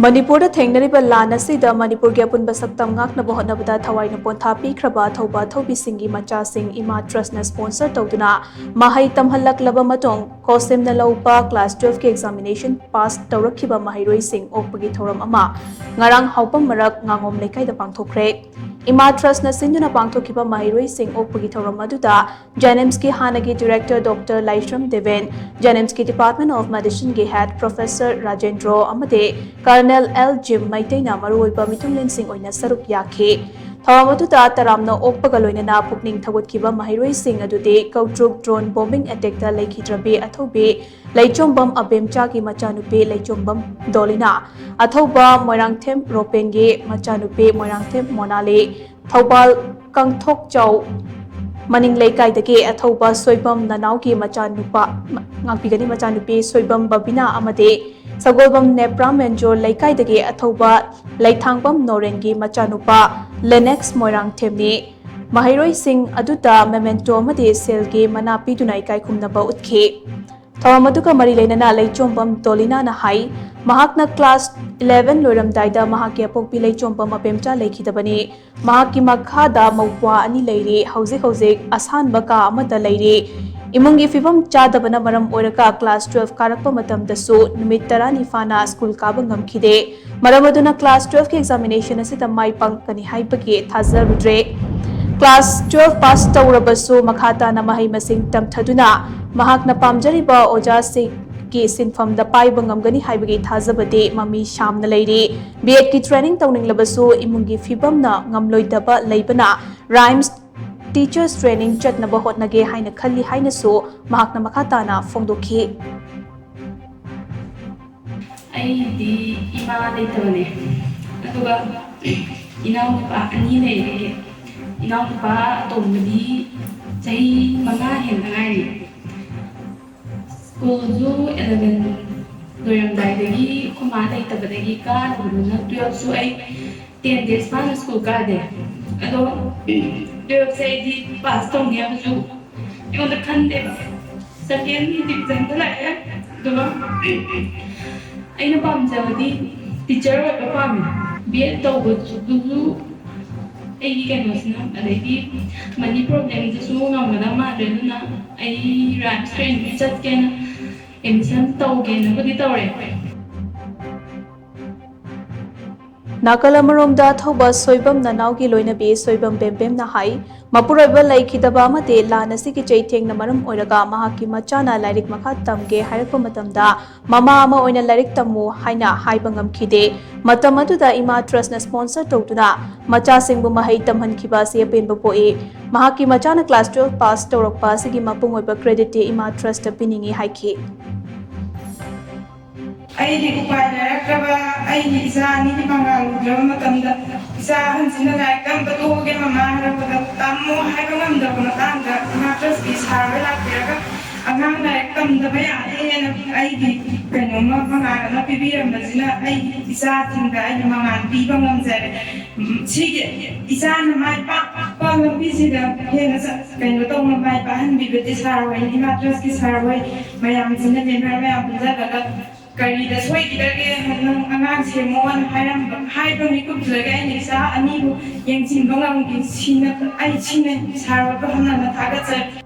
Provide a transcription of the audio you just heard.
मणिपुर थेंगनरिबा लान असिदा मणिपुर के अपुनबा सक्तम ngaknaba hotnabada thawai na pontha pikraba thauba thaubi singi macha sing ima trust na sponsor tawduna mahai tamhallaklaba matong kosim na laupa class 12 ke examination pass tawrakhiba mahairoi sing okpagi thoram ama ngarang haupam marak ngangom lekai da pangthokre ima trust na sinduna pangthokhiba mahairoi sing okpagi thoram aduda JNIMS ki hanagi director Dr. Laishram Deven JNIMS ki Department of Medicine ke head Professor Rajendra amade Colonel L. Jim Maitena Maruiba Mitunglen Singh Oina Saruk Yake. Thawamatuta Taramna Okpagaloina Pukning Thawatkiba Mahiroi Singh Adude Kautruk drone bombing attack the Laikhitrabe Athobe Laichombam Abemchaki Machanupe Laichombam Dolina Athoba Moirangthem Ropenge Machanupe Moirangthem Monale Thobal Kangthok Chau Maning Laikai the Gay Athoba Soibam Nanauki Machanupa Ngapigani Machanupe Soibam Babina Amade Sagolbam Nepra Menjor Laikai the Gay Athoba Laithangbam Norengi Machanupa Lenex Moirang Temni Mahiroi Singh Aduta Memento Made Selge Manapi Dunaikai Kumnaba Utke Thawamaduka Marilena Laichombam Dolina Nahai Mahakna class 11 Loram Daida Mahaki Pokpi Laichombam Abemcha Laikidabani Mahaki Makhada Mawwa Ani Lairi Hauze Asan Baka Amata Lairi Imungi Fibam Chadabana Maram Oraka class 12 Karakpa Matam Dasu Numit Tarani Fana School Kabangam Kide Maramaduna class 12 ke examination asita mai pangkani haipake Thazarudre class 12 pass Taurabasu Makhata na Mahai Masing Tamthaduna Mahakna Pamjariba Oja se ki sinfam da pai bangam gani haibagi Thazabade Mami Shamna Lairi B.Ed ki training tawning labasu imungi fibam na ngamloidaba laibana rhymes Teachers training chatnaba hotnage haina khalli haina so mahakna makhatana fongdokhi ai di ima dei tawne aduga inau pa ani nei inau pa tomdi chai manga hen ngai school ju 11 doyam dai degi khoma dei tabadegi ka duna 12 su ai 10 days pa school ka de ado Được xây đi pass tông nhà chú, nhưng mà thân đẹp, second division thế này á, đúng không? Anh nó bằng giờ đi teacher rồi các bạn biết đâu của chú, anh đi cái gì nữa, ở đây đi mà đi problem thì chú ngầm mà mà rồi nó anh rap screen chất cái em xem tàu cái nó có đi tàu rồi. Nakalamaromda Thoba Soibam Nanaugi Loinabi Soibam Bembem Nahai Mapuraba Laikidaba Mate Lanasi ki Chaiteng Namaram Oiraga Mahaki Machana Larik Makhat Tamge Harakpa Matamda Mama Ama Oina Larik Tamu Haina Haibangam Kide Matamatuda Ima Trust na sponsor Totuna Macha Singbu Mahai Tamhan Kibasi Apin Bapoe Mahaki Machana class 12 pass Torok Pasigi Mapung Oiba credit Ima Trust Piningi Haiki I did I need Zani Mangal, Dramatamda, Zahan Sinai, come to go get Mamma, but Tamu, Hagamam, the Matanga, Matras is Harvella, Amanda, come the way I did, Penoma, Manga, Pibi, Mazina, I sat in the Mamma, Bibam said, She is on my papa, busy the Penas, Penotoma, my pan, be with this Harway, Matras is Harway, my arms in the Mary, Kari da sway kita ke angang semua hai pemikum sebagai nisa ani yang simbang ang sini ai sini sarwa pahana mataga